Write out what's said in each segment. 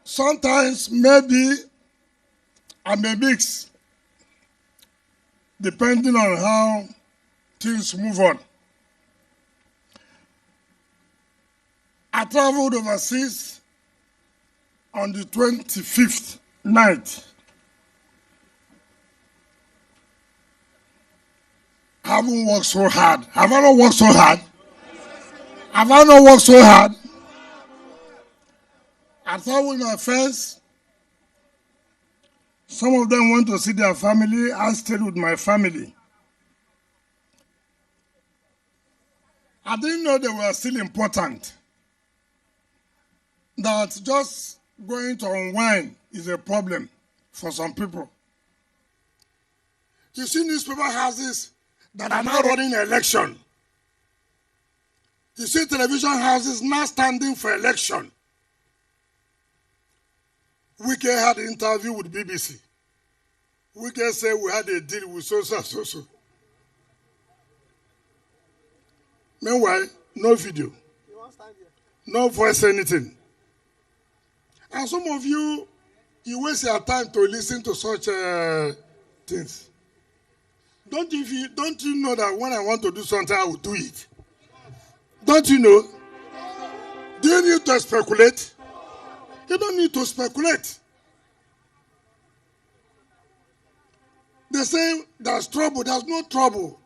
Sometimes maybe I may mix, depending on how things move on. I traveled overseas on the 25th night. I haven't worked so hard. Have I not worked so hard? Have I not worked so hard? I traveled with my friends. Some of them went to see their family. I stayed with my family. I didn't know they were still important. That just going to unwind is a problem for some people. You see newspaper houses that are now running an election. You see television houses now standing for election. Wike had an interview with BBC. Wike said we had a deal with so. Meanwhile, no video. No voice, anything. And some of you waste your time to listen to such things. Don't you know that when I want to do something, I will do it? Don't you know? Do you need to speculate? You don't need to speculate. They say there's trouble. There's no trouble.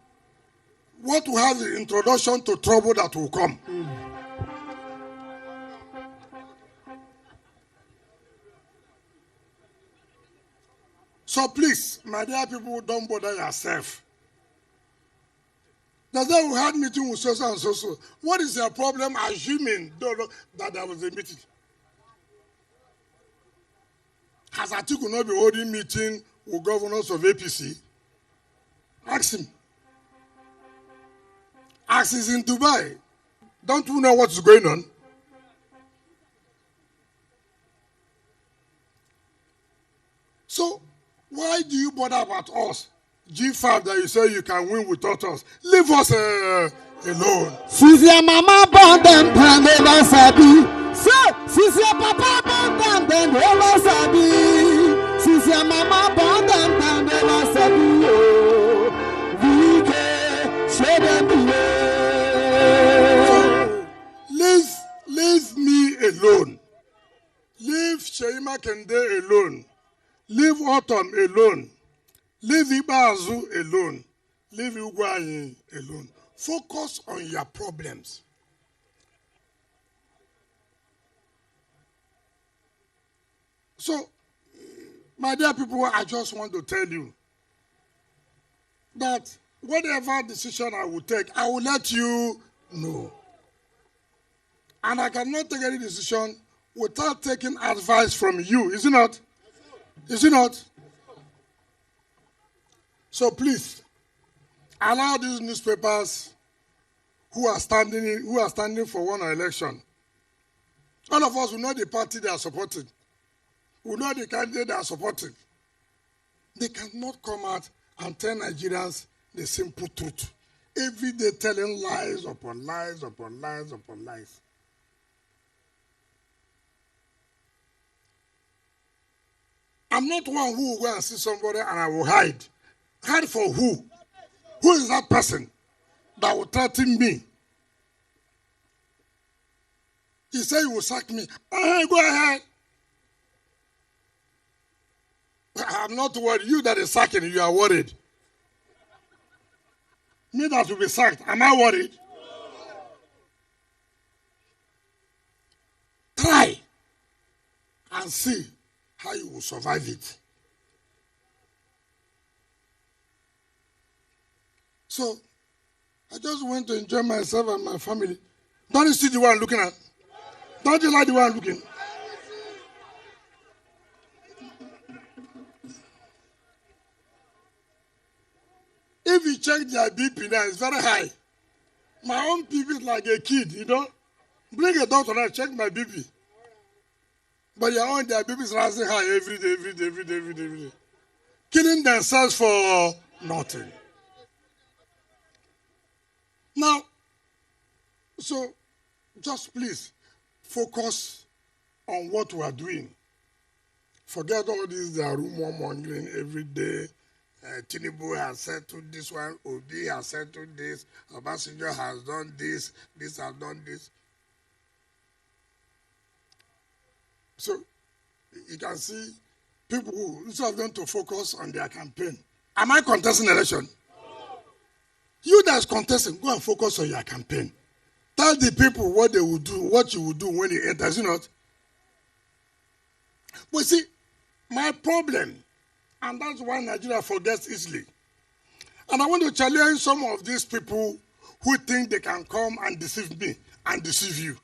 What we have is the introduction to trouble that will come. So please, my dear people, don't bother yourself. That's why we had meeting with so and so. What is your problem assuming that there was a meeting? Has Atiku not been holding meeting with governors of APC? Ask him. Ask is in Dubai. Don't you know what's going on? So, why do you bother about us? G5 that you say you can win without us. Leave us alone. Since your mama born them, they never sabi. Since your papa born them, they never sabi. Since your mama born them, they never sabi. Oh, we can show them the way. Leave me alone. Leave Sheima Kende alone. Leave Autumn alone. Leave Ibazu alone. Leave Ugwanyi alone. Focus on your problems. So, my dear people, I just want to tell you that whatever decision I will take, I will let you know. And I cannot take any decision without taking advice from you. Is it not? Is it not? So please, allow these newspapers who are standing for one election. All of us will know the party they are supporting. We know the candidate they are supporting. They cannot come out and tell Nigerians the simple truth. Every day telling lies upon lies upon lies upon lies. I'm not one who will go and see somebody and I will hide. Hide for who? Who is that person that will threaten me? He said he will sack me. Go ahead. I'm not worried. You that is sacking, you are worried. Me that will be sacked, am I worried? Try and see how you will survive it. So, I just went to enjoy myself and my family. Don't you see the one I'm looking at? Don't you like the one I'm looking? If you check their BP now, it's very high. My own BP is like a kid, you know. Bring a doctor and check my BP. But your own, their BP is rising high every day. Killing themselves for nothing. Now, so just please focus on what we are doing. Forget all this, they are rumor mongering every day. Tinubu has settled this one, Obi has settled this, Obasanjo has done this has done this. So you can see people who, instead of them to focus on their campaign. Am I contesting election? You that's contesting, go and focus on your campaign. Tell the people what they will do, what you will do when you enter, is it not? But see, my problem, and that's why Nigeria forgets easily. And I want to challenge some of these people who think they can come and deceive me and deceive you.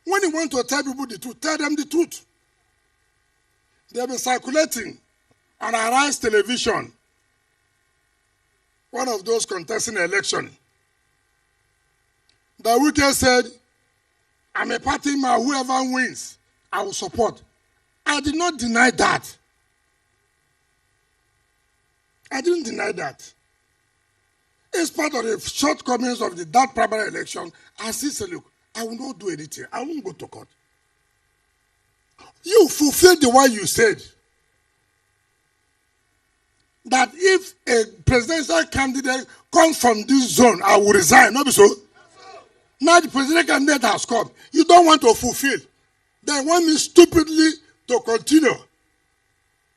When you want to tell people the truth, tell them the truth. They've been circulating on Arise television, one of those contesting election. The Wike said, I'm a party man, whoever wins, I will support. I did not deny that. I didn't deny that. It's part of the shortcomings of that primary election. I still say, look, I will not do anything. I won't go to court. You fulfilled the one you said. That if a presidential candidate comes from this zone, I will resign. Not so. Now the presidential candidate has come. You don't want to fulfill. They want me stupidly to continue.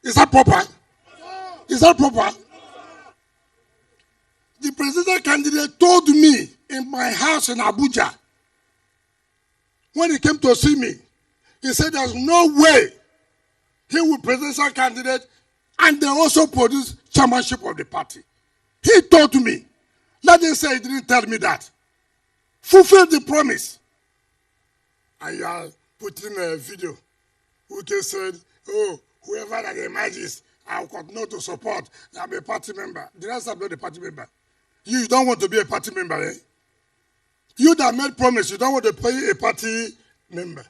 Is that proper? Is that proper? The presidential candidate told me in my house in Abuja, when he came to see me, he said there's no way he will presidential candidate and they also produce chairmanship of the party. He told me. Let him say he didn't tell me that. Fulfill the promise. And you are putting a video. Wike said, oh, whoever that emerges, I will continue to support. I'm a party member. The rest are not a party member. You don't want to be a party member, eh? You that made promise, you don't want to be a party member.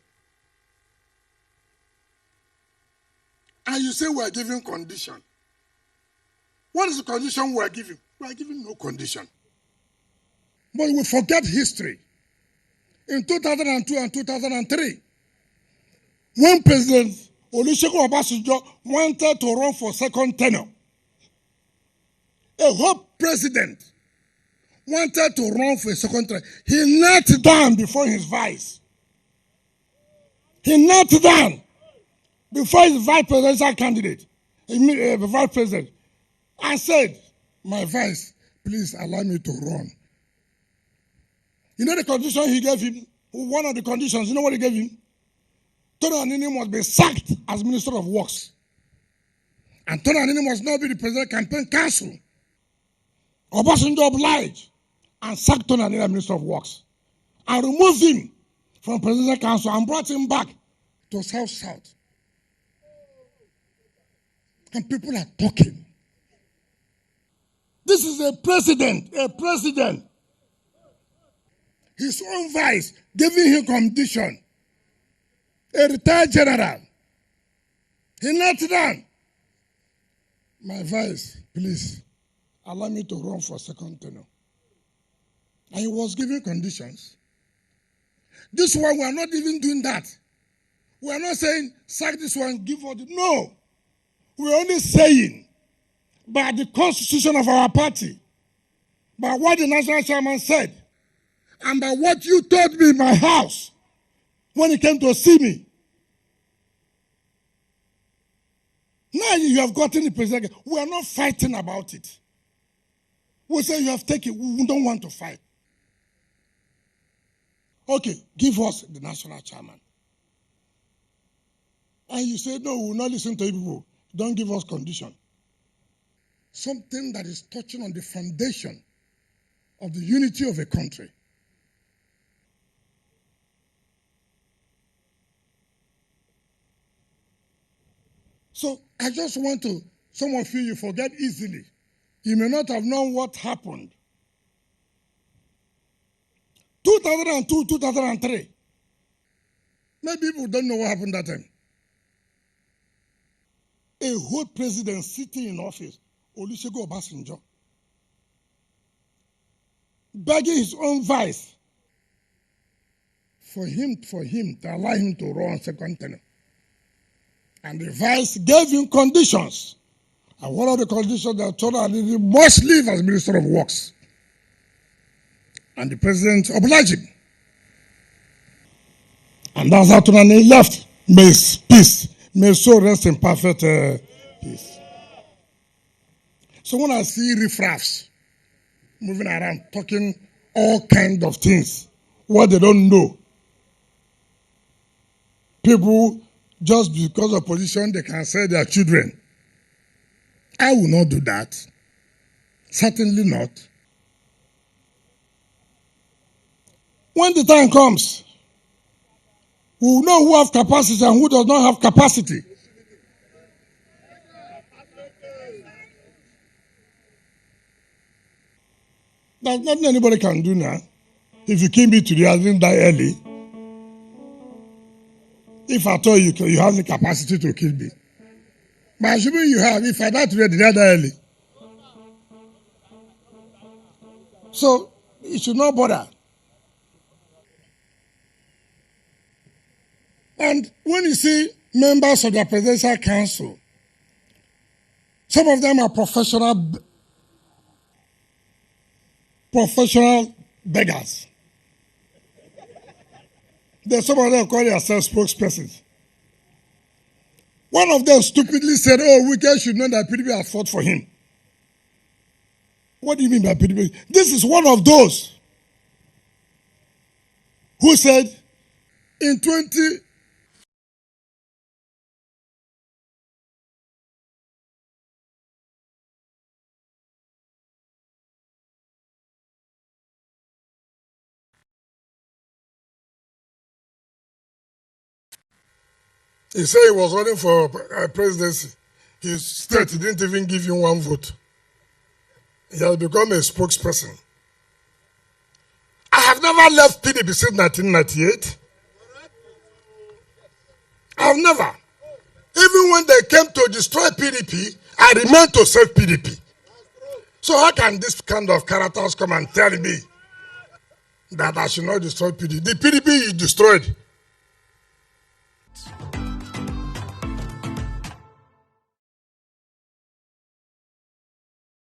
And you say we are giving condition. What is the condition we are giving? We are giving no condition. But we forget history. In 2002 and 2003, when President Olusegun Obasanjo wanted to run for second tenure, a whole president wanted to run for a second tenure. He knelt down before his vice. He knelt down before his vice presidential candidate, the vice president, and said, my vice, please allow me to run. You know the condition he gave him? One of the conditions, you know what he gave him? Tony Anini must be sacked as Minister of Works. And Tony Anini must not be the President Campaign Council. Obasanjo obliged and sacked Tony Anini as Minister of Works. And removed him from Presidential Council and brought him back to South. And people are talking. This is a president. His own vice giving him condition. A retired general. He knelt down. My vice, please, allow me to run for second tenure. And he was giving conditions. This one, we are not even doing that. We are not saying, sack this one, give all the... No. We are only saying, by the constitution of our party, by what the national chairman said, and by what you told me in my house when he came to see me. Now you have gotten the president. We are not fighting about it. We say you have taken, we don't want to fight. Okay, give us the national chairman. And you say, no, we will not listen to you people. Don't give us condition. Something that is touching on the foundation of the unity of a country. So I just want to, some of you forget easily. You may not have known what happened. 2002, 2003. Maybe people don't know what happened that time. A whole president sitting in office, Olusegun Obasanjo, begging his own vice for him to allow him to run second tenure. And the vice gave him conditions. And one of the conditions that told him he must leave as Minister of Works. And the president obliged him. And that's how Tonani left. May his peace, may his soul rest in perfect peace. So when I see riffraffs moving around, talking all kinds of things, what they don't know, people, just because of position, they can sell their children. I will not do that. Certainly not. When the time comes, we will know who has capacity and who does not have capacity. There's nothing anybody can do now. If you kill me today, I didn't die early. If I told you you have the capacity to kill me. But assuming you have, if I die today, did I die early? So, you should not bother. And when you see members of the Presidential Council, some of them are professional beggars. Then some of them call themselves spokespersons. One of them stupidly said, oh, Wike should know that PDP has fought for him. What do you mean by PDP? This is one of those who said in 20... He said he was running for presidency. His state didn't even give him one vote. He has become a spokesperson. I have never left PDP since 1998. I have never. Even when they came to destroy PDP, I remained to save PDP. So how can this kind of characters come and tell me that I should not destroy PDP? The PDP you destroyed